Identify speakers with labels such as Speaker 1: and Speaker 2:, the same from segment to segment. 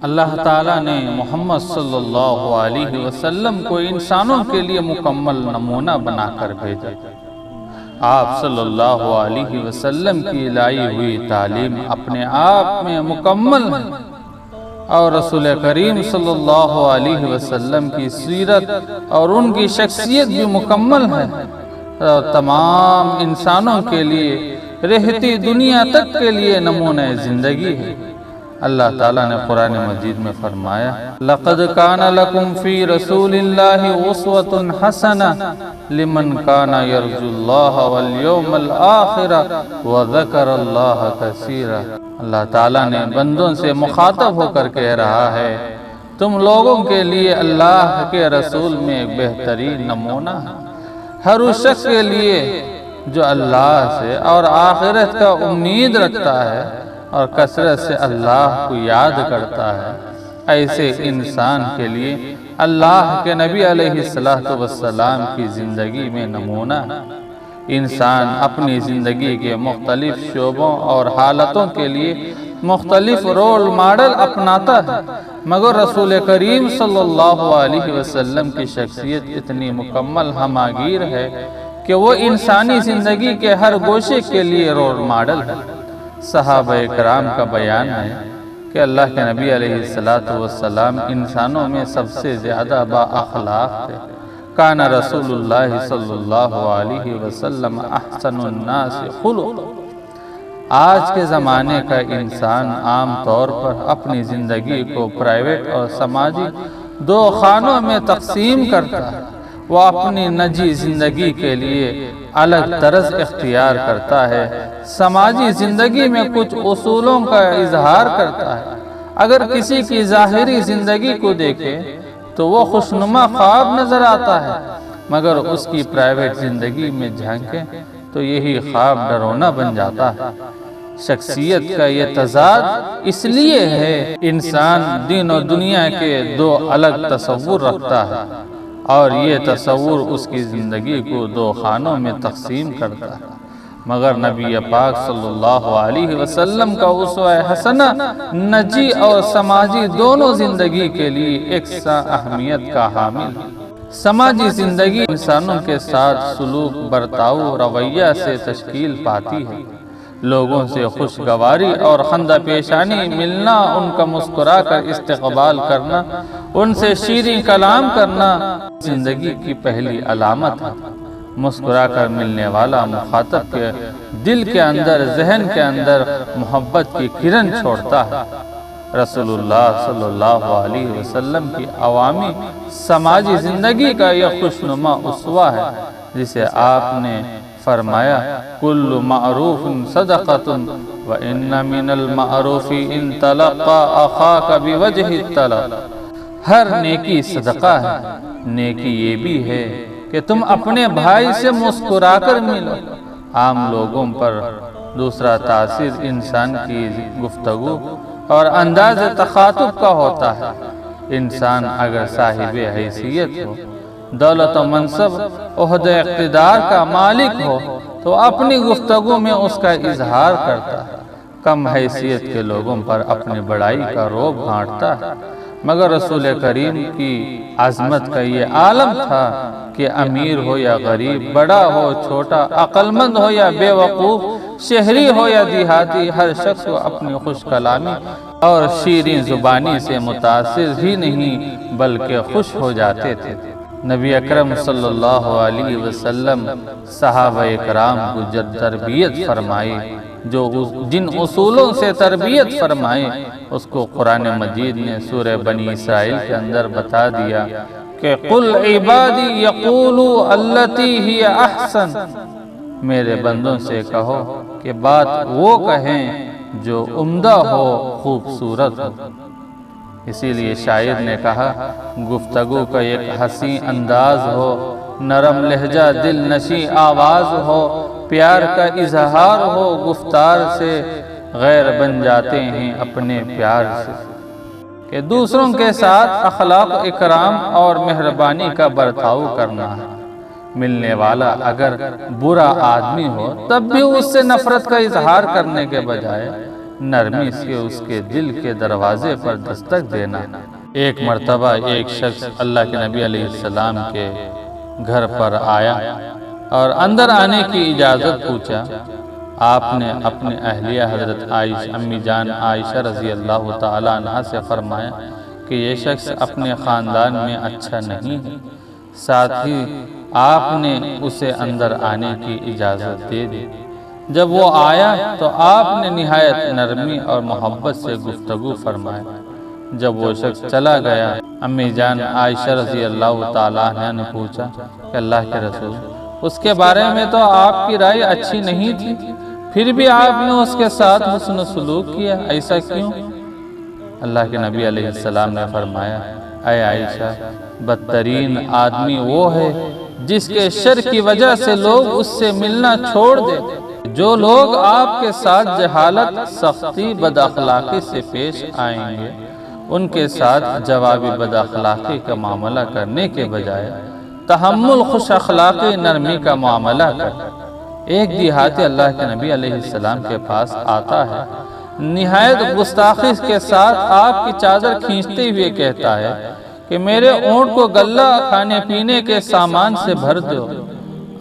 Speaker 1: اللہ تعالیٰ نے محمد صلی اللہ علیہ وسلم کو انسانوں کے لیے مکمل نمونہ بنا کر بھیجا۔ آپ صلی اللہ علیہ وسلم کی لائی ہوئی تعلیم اپنے آپ میں مکمل ہے، اور رسول کریم صلی اللہ علیہ وسلم کی سیرت اور ان کی شخصیت بھی مکمل ہے، اور تمام انسانوں کے لیے رہتی دنیا تک کے لیے نمونہ زندگی ہے۔ اللہ تعالیٰ نے قرآن مجید میں فرمایا، لَقَدْ كَانَ لَكُمْ فِي رَسُولِ اللَّهِ أُسْوَةٌ حَسَنَةٌ لِمَنْ كَانَ يَرْجُو اللَّهَ وَالْيَوْمَ الْآخِرَ وَذَكَرَ اللَّهَ كَثِيرًا۔ اللہ تعالیٰ نے بندوں سے مخاطب ہو کر کہہ رہا ہے، تم لوگوں کے لیے اللہ کے رسول میں ایک بہترین نمونہ ہے۔ ہر اس شخص کے لیے جو اللہ سے اور آخرت کا امید رکھتا ہے اور کثرت سے اللہ کو یاد کرتا ہے، ایسے انسان کے لیے اللہ کے نبی علیہ السلام کی زندگی میں نمونہ ہے۔ انسان اپنی زندگی کے مختلف شعبوں اور حالتوں کے لیے مختلف رول ماڈل اپناتا ہے، مگر رسول کریم صلی اللہ علیہ وسلم کی شخصیت اتنی مکمل ہماگیر ہے کہ وہ انسانی زندگی کے ہر گوشے کے لیے رول ماڈل ہے۔ صحابہ کرام کا بیان ہے کہ اللہ کے نبی علیہ السلام انسانوں میں سب سے زیادہ با اخلاق تھے۔ کان رسول اللہ صلی اللہ علیہ وسلم احسن الناس خلق۔ آج کے زمانے کا انسان عام طور پر اپنی زندگی کو پرائیویٹ اور سماجی دو خانوں میں تقسیم کرتا ہے۔ وہ اپنی نجی زندگی کے لیے الگ طرز اختیار کرتا ہے، سماجی زندگی میں کچھ اصولوں کا اظہار کرتا ہے۔ اگر کسی کی ظاہری زندگی کو دیکھے تو وہ خوشنما خواب نظر آتا ہے، مگر اس کی پرائیویٹ زندگی میں جھانکیں تو یہی خواب ڈراونا بن جاتا ہے۔ شخصیت کا یہ تضاد اس لیے ہے انسان دین و دنیا کے دو الگ تصور رکھتا ہے، اور یہ تصور اس کی زندگی کو دو خانوں میں تقسیم کرتا ہے۔ مگر نبی پاک صلی اللہ علیہ وسلم کا اسوہ حسنہ نجی اور سماجی دونوں زندگی کے لیے یکساں اہمیت کا حامل ہے۔ سماجی زندگی انسانوں کے ساتھ سلوک، برتاؤ، رویہ سے تشکیل پاتی ہے۔ لوگوں سے خوشگواری اور خندہ پیشانی ملنا، ان کا مسکرا کر استقبال کرنا، ان سے شیریں کلام کرنا زندگی کی پہلی علامت ہے۔ مسکرا کر ملنے والا مخاطب کے دل کے اندر، ذہن کے اندر محبت کی کرن چھوڑتا ہے۔ رسول اللہ صلی اللہ علیہ وسلم کی عوامی سماجی زندگی کا یہ خوشنما اسوہ ہے، جسے آپ نے فرمایا، کل معروف صدقۃ وان من المعروف ان تلقى اخاك بوجه الطلب۔ ہر نیکی صدقہ ہے، نیکی یہ بھی ہے کہ تم اپنے بھائی سے مسکرا کر ملو۔ عام لوگوں پر دوسرا تاثیر انسان کی گفتگو اور انداز تخاطب کا ہوتا ہے۔ انسان اگر صاحب حیثیت ہو، دولت و منصب، عہدہ اقتدار کا مالک ہو تو اپنی گفتگو میں اس کا اظہار کرتا ہے، کم حیثیت کے لوگوں پر اپنی بڑائی کا روب گھانٹتا ہے۔ مگر رسول کریم کی عظمت کا یہ عالم تھا کہ امیر ہو یا غریب، بڑا ہو چھوٹا، عقل مند ہو یا بے وقوف، شہری ہو یا دیہاتی، ہر شخص کو اپنی خوش کلامی اور شیریں زبانی سے متاثر ہی نہیں بلکہ خوش ہو جاتے تھے۔ نبی اکرم صلی اللہ علیہ وسلم صحابہ کرام کو جب تربیت فرمائی، جن اصولوں سے تربیت فرمائی، اس کو قرآن مجید نے سورہ بنی اسرائیل کے اندر بتا دیا کہ قل عبادی یقولوا التی ہی احسن۔ میرے بندوں سے کہو کہ بات وہ کہیں جو عمدہ ہو، خوبصورت ہو۔ اسی لیے شاعر نے کہا، گفتگو کا ایک حسین انداز ہو، نرم لہجہ دل نشیں آواز ہو، پیار کا اظہار ہو، گفتار سے غیر بن جاتے ہیں اپنے پیار سے۔ کہ دوسروں کے ساتھ اخلاق اکرام اور مہربانی کا برتاؤ کرنا ہے۔ ملنے والا اگر برا آدمی ہو تب بھی اس سے نفرت کا اظہار کرنے کے بجائے نرمی سے اس کے دل کے دروازے پر دستک دینا۔ ایک مرتبہ ایک شخص اللہ کے نبی علیہ السلام کے گھر پر آیا اور اندر آنے کی اجازت پوچھا۔ آپ نے اپنے اہلیہ حضرت امی جان عائشہ رضی اللہ تعالی عنہ سے فرمایا کہ یہ شخص اپنے خاندان میں اچھا نہیں ہے، ساتھ ہی آپ نے اسے اندر آنے کی اجازت دے دی۔ جب وہ آیا تو آپ نے نہایت نرمی اور محبت سے گفتگو فرمایا۔ جب وہ شخص چلا گیا، امی جان عائشہ رضی اللہ تعالیٰ عنہ نے پوچھا کہ اللہ کے رسول، اس کے بارے میں تو آپ کی رائے اچھی نہیں تھی، پھر بھی آپ نے اس کے ساتھ حسن سلوک کیا، ایسا کیوں؟ اللہ کے نبی علیہ السلام نے فرمایا، اے عائشہ، بدترین آدمی وہ ہے جس کے شر کی وجہ سے لوگ اس سے ملنا چھوڑ دیتے۔ جو لوگ آپ کے ساتھ جہالت، سختی، بد اخلاقی سے پیش آئیں گے، ان کے ساتھ جوابی بد اخلاقی کا معاملہ کرنے کے بجائے تحمل، خوش اخلاقی، نرمی کا معاملہ کر۔ ایک دیہاتی اللہ کے نبی علیہ السلام کے پاس آتا ہے، نہایت گستاخی کے ساتھ آپ کی چادر کھینچتے ہوئے کہتا ہے کہ میرے اونٹ کو غلہ کھانے پینے کے سامان سے بھر دو۔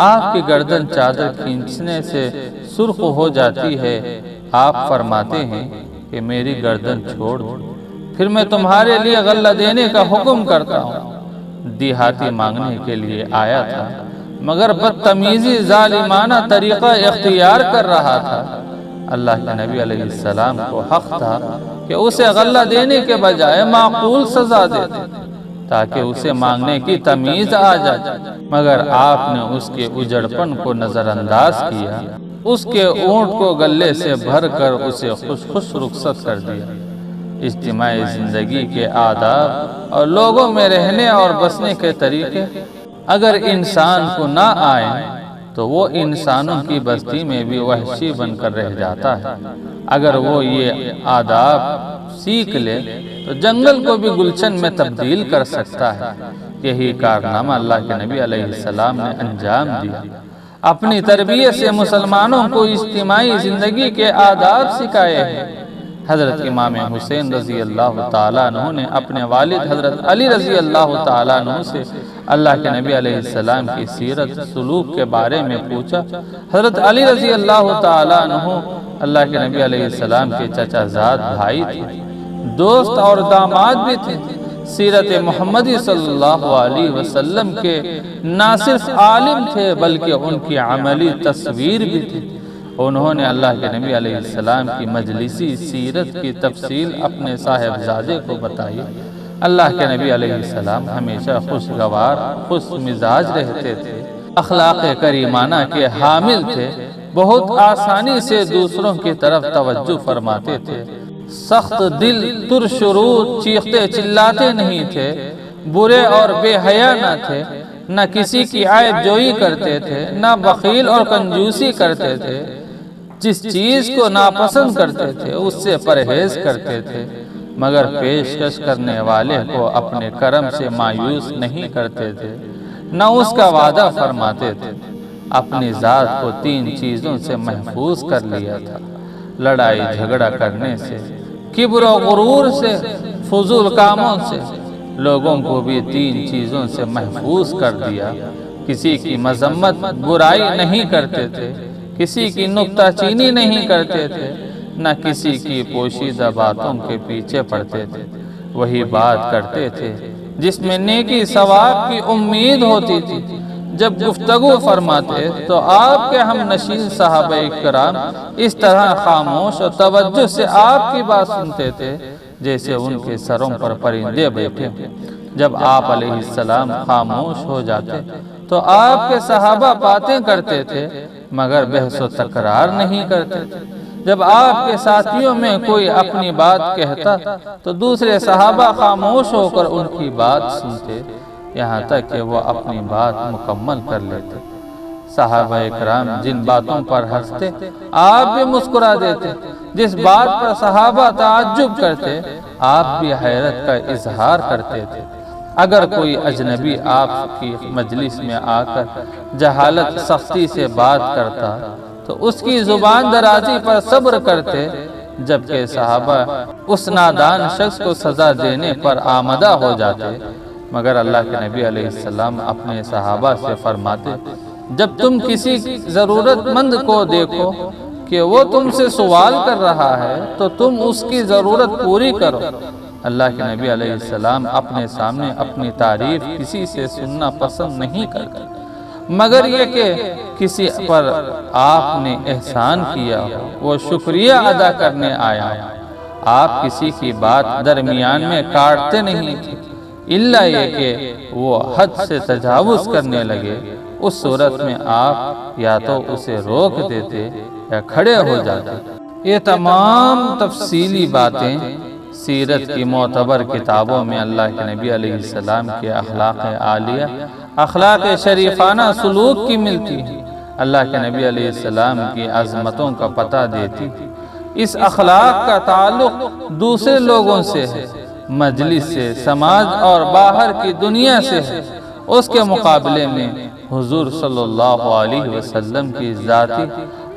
Speaker 1: آپ کی گردن چادر کھینچنے سے سرخ ہو جاتی ہے۔ آپ فرماتے ہیں کہ میری گردن چھوڑ دو، پھر میں تمہارے لیے غلہ دینے کا حکم کرتا ہوں۔ دیہاتی مانگنے کے لیے آیا تھا، مگر بدتمیزی، ظالمانہ طریقہ اختیار کر رہا تھا۔ اللہ کے نبی علیہ السلام کو حق تھا کہ اسے غلہ دینے کے بجائے معقول سزا دیتے تاکہ اسے مانگنے کی تمیز آ جائے، مگر آپ نے اس کے اجڑپن کو نظر انداز کیا، اس کے اونٹ کو غلے سے بھر کر اسے خوش رخصت کر دیا۔ اجتماعی زندگی کے آداب اور لوگوں میں رہنے اور بسنے کے طریقے اگر انسان کو نہ آئیں تو وہ انسانوں کی بستی میں بھی وحشی بن کر رہ جاتا ہے۔ اگر وہ یہ آداب سیکھ لے تو جنگل کو بھی گلشن میں تبدیل کر سکتا ہے۔ یہی کارنامہ اللہ کے نبی علیہ السلام نے انجام دیا۔ اپنی تربیت سے مسلمانوں کو اجتماعی زندگی کے آداب سکھائے ہیں۔ حضرت امام حسین رضی اللہ تعالیٰ عنہ نے اپنے والد حضرت علی رضی اللہ تعالیٰ عنہ سے اللہ کے نبی علیہ السلام کی سیرت سلوک کے بارے میں پوچھا۔ حضرت علی رضی اللہ تعالیٰ عنہ اللہ کے نبی علیہ السلام کے چچا زاد بھائی تھے، دوست اور داماد بھی تھے۔ سیرت محمدی صلی اللہ علیہ وسلم کے نہ صرف عالم تھے بلکہ ان کی عملی تصویر بھی تھی۔ انہوں نے اللہ کے نبی علیہ السلام کی مجلسی سیرت کی تفصیل اپنے صاحبزادے کو بتائی۔ اللہ کے نبی علیہ السلام ہمیشہ خوشگوار، خوش مزاج رہتے تھے، اخلاق کریمانہ کے حامل تھے، بہت آسانی سے دوسروں کی طرف توجہ فرماتے تھے، سخت دل، ترشرو، چیختے چلاتے نہیں تھے، برے اور بے حیا نہ تھے، نہ کسی کی عیب جوئی کرتے تھے، نہ بخیل اور کنجوسی کرتے تھے، جس چیز کو ناپسند کرتے تھے اس سے پرہیز کرتے تھے، مگر پیشکش کرنے والے کو اپنے کرم سے مایوس نہیں کرتے تھے، نہ اس کا وعدہ فرماتے تھے۔ اپنی ذات کو 3 چیزوں سے محفوظ کر لیا تھا، لڑائی جھگڑا کرنے سے، کبر و غرور سے، فضول کاموں سے۔ لوگوں کو بھی 3 چیزوں سے محفوظ کر دیا، کسی کی مذمت، برائی نہیں کرتے تھے، کسی کی نکتہ چینی نہیں کرتے تھے، نہ کسی کی پوشیدہ باتوں کے پیچھے پڑتے تھے، وہی بات کرتے تھے جس میں نیکی ثواب کی امید ہوتی تھی۔ جب گفتگو فرماتے تو آپ کے ہم نشین صحابہ کرام اس طرح خاموش اور توجہ سے آپ کی بات سنتے تھے جیسے ان کے سروں پر پرندے بیٹھے۔ جب آپ علیہ السلام خاموش ہو جاتے تو آپ کے صحابہ باتیں کرتے تھے مگر بحث و تکرار نہیں کرتے تھے۔ جب آپ کے ساتھیوں میں کوئی اپنی بات کہتا تو دوسرے صحابہ خاموش ہو کر ان کی بات سنتے یہاں تک کہ وہ اپنی بات مکمل کر لیتے۔ صحابہ اکرام جن باتوں پر ہنستے آپ بھی مسکرا دیتے، جس بات پر صحابہ تعجب کرتے آپ بھی حیرت کا اظہار کرتے تھے۔ اگر کوئی اجنبی آپ کی مجلس میں آ کر جہالت، سختی سے بات کرتا تو اس کی زبان درازی پر صبر کرتے جبکہ صحابہ اس نادان شخص کو سزا دینے پر آمادہ ہو جاتے، مگر اللہ کے نبی علیہ السلام اپنے صحابہ سے فرماتے، جب تم کسی ضرورت مند کو دیکھو کہ وہ تم سے سوال کر رہا ہے تو تم اس کی ضرورت پوری کرو۔ اللہ کے نبی علیہ السلام اپنے سامنے اپنی تعریف کسی سے سننا پسند نہیں کرتے، مگر یہ کہ کسی پر آپ نے احسان کیا ہو، وہ شکریہ ادا کرنے آیا ہو۔ آپ کسی کی بات درمیان میں کاٹتے نہیں تھے، الا یہ کہ وہ حد سے تجاوز کرنے لگے، اس صورت میں آپ یا تو اسے روک دیتے یا کھڑے ہو جاتے۔ یہ تمام تفصیلی باتیں سیرت کی معتبر کتابوں میں اللہ کے نبی علیہ السلام کے اخلاق عالیہ، اخلاق شریفانہ سلوک کی ملتی ہیں، اللہ کے نبی علیہ السلام کی عظمتوں کا پتہ دیتی۔ اس اخلاق کا تعلق دوسرے لوگوں سے ہے، مجلس سے، سماج اور باہر کی دنیا سے ہے۔ اس کے مقابلے میں حضور صلی اللہ علیہ وسلم کی ذاتی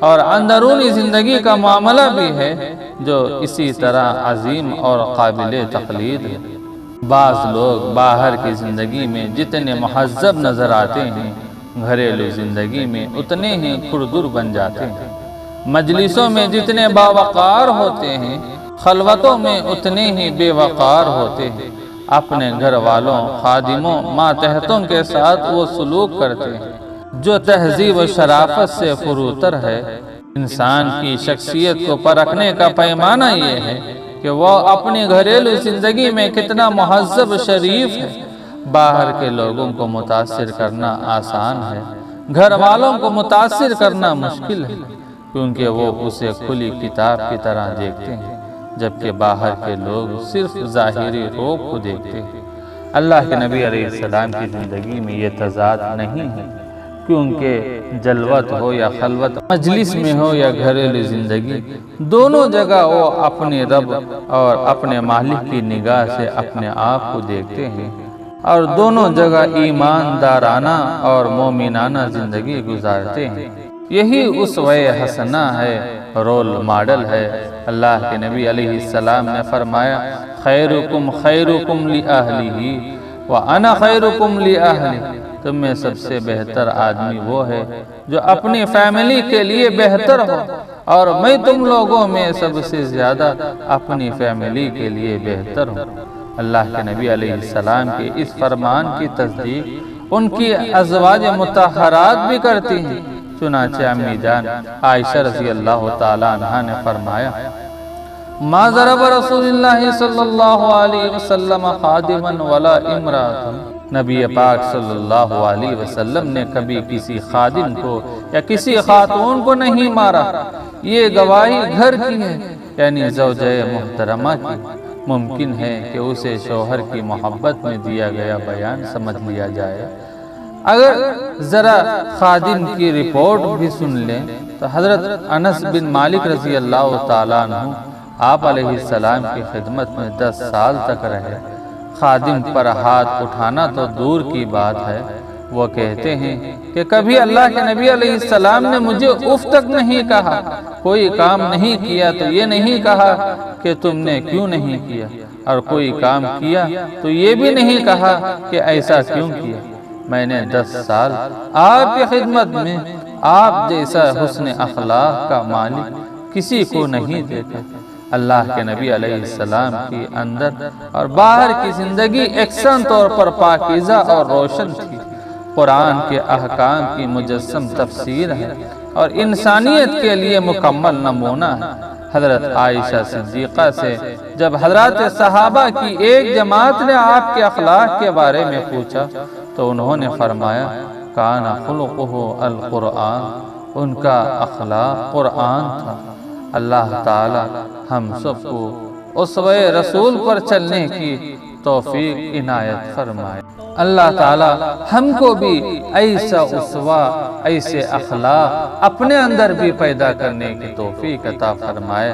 Speaker 1: اور اندرونی زندگی کا معاملہ بھی ہے جو اسی طرح عظیم اور قابل تقلید ہے۔ بعض لوگ باہر کی زندگی میں جتنے مہذب نظر آتے ہیں، گھریلو زندگی میں اتنے ہی کھردر بن جاتے ہیں۔ مجلسوں میں جتنے باوقار ہوتے ہیں، خلوتوں میں اتنے ہی بے وقار ہوتے ہیں۔ اپنے گھر والوں، خادموں، ماتحتوں کے ساتھ وہ سلوک کرتے ہیں جو تہذیب و شرافت سے فروتر ہے۔ انسان کی شخصیت کو پرکھنے کا پیمانہ یہ ہے کہ وہ اپنی گھریلو زندگی میں کتنا مہذب شریف ہے۔ باہر کے لوگوں کو متاثر کرنا آسان ہے، گھر والوں کو متاثر کرنا مشکل ہے، کیونکہ وہ اسے کھلی کتاب کی طرح دیکھتے ہیں، جبکہ باہر کے لوگ صرف ظاہری روپ کو دیکھتے ہیں۔ اللہ کے نبی علیہ السلام کی زندگی میں یہ تضاد نہیں ہے، کیونکہ جلوت ہو یا خلوت، مجلس میں ہو یا گھریلو زندگی، دونوں جگہ وہ اپنے رب اور اپنے مالک کی نگاہ سے اپنے آپ کو دیکھتے ہیں، اور دونوں جگہ ایماندارانہ اور مومنانہ زندگی گزارتے ہیں۔ یہی اسوہ حسنہ ہے، رول ماڈل ہے۔ اللہ کے نبی علیہ السلام نے فرمایا، خیرکم خیرکم لأہلہ وَأَنَا خیرکم لأہلی۔ تم میں سب سے بہتر آدمی وہ ہے جو اپنی فیملی کے لیے بہتر ہو، اور میں تم لوگوں میں سب سے زیادہ اپنی فیملی کے لیے بہتر ہوں۔ اللہ کے نبی علیہ السلام کے اس فرمان کی تصدیق ان کی ازواج مطہرات بھی کرتی ہیں۔ چنانچہ امی جان عائشہ رضی اللہ تعالیٰ عنہا نے فرمایا، ما ضرب رسول اللہ صلی اللہ علیہ وسلم خادما ولا امرأة۔ نبی پاک صلی اللہ علیہ وسلم نے کبھی کسی خادم کو یا کسی خاتون کو نہیں مارا۔ یہ گواہی گھر کی ہے، یعنی زوجہ محترمہ کی۔ ممکن ہے کہ اسے شوہر کی محبت میں دیا گیا بیان سمجھ لیا جائے۔ اگر ذرا خادم کی رپورٹ بھی سن لیں تو حضرت انس بن مالک رضی اللہ تعالیٰ عنہ آپ علیہ السلام کی خدمت میں 10 سال تک رہے۔ خادم پر ہاتھ اٹھانا تو دور کی بات ہے، وہ کہتے ہیں کہ کبھی اللہ کے نبی علیہ السلام نے مجھے اف تک نہیں کہا۔ کوئی کام نہیں کیا تو یہ نہیں کہا کہ تم نے کیوں نہیں کیا، اور کوئی کام کیا تو یہ بھی نہیں کہا کہ ایسا کیوں کیا۔ میں نے 10 سال آپ کی خدمت میں آپ جیسا حسن اخلاق کا مالک کسی کو نہیں دیکھا۔ اللہ کے نبی علیہ السلام کی اندر اور باہر کی زندگی یکساں طور پر پاکیزہ اور روشن تھی۔ قرآن کے احکام کی مجسم تفسیر ہے اور انسانیت کے لیے مکمل نمونہ ہے۔ حضرت عائشہ صدیقہ سے جب حضرات صحابہ کی ایک جماعت نے آپ کے اخلاق کے بارے میں پوچھا تو انہوں نے فرمایا، کان خلقہ القرآن، ان کا اخلاق قرآن تھا۔ اللہ تعالی ہم سب کو اسوہ رسول پر چلنے کی توفیق عنایت فرمائے۔ اللہ تعالی ہم کو بھی ایسا اسوہ، ایسے اخلاق اپنے اندر بھی پیدا کرنے کی توفیق عطا فرمائے۔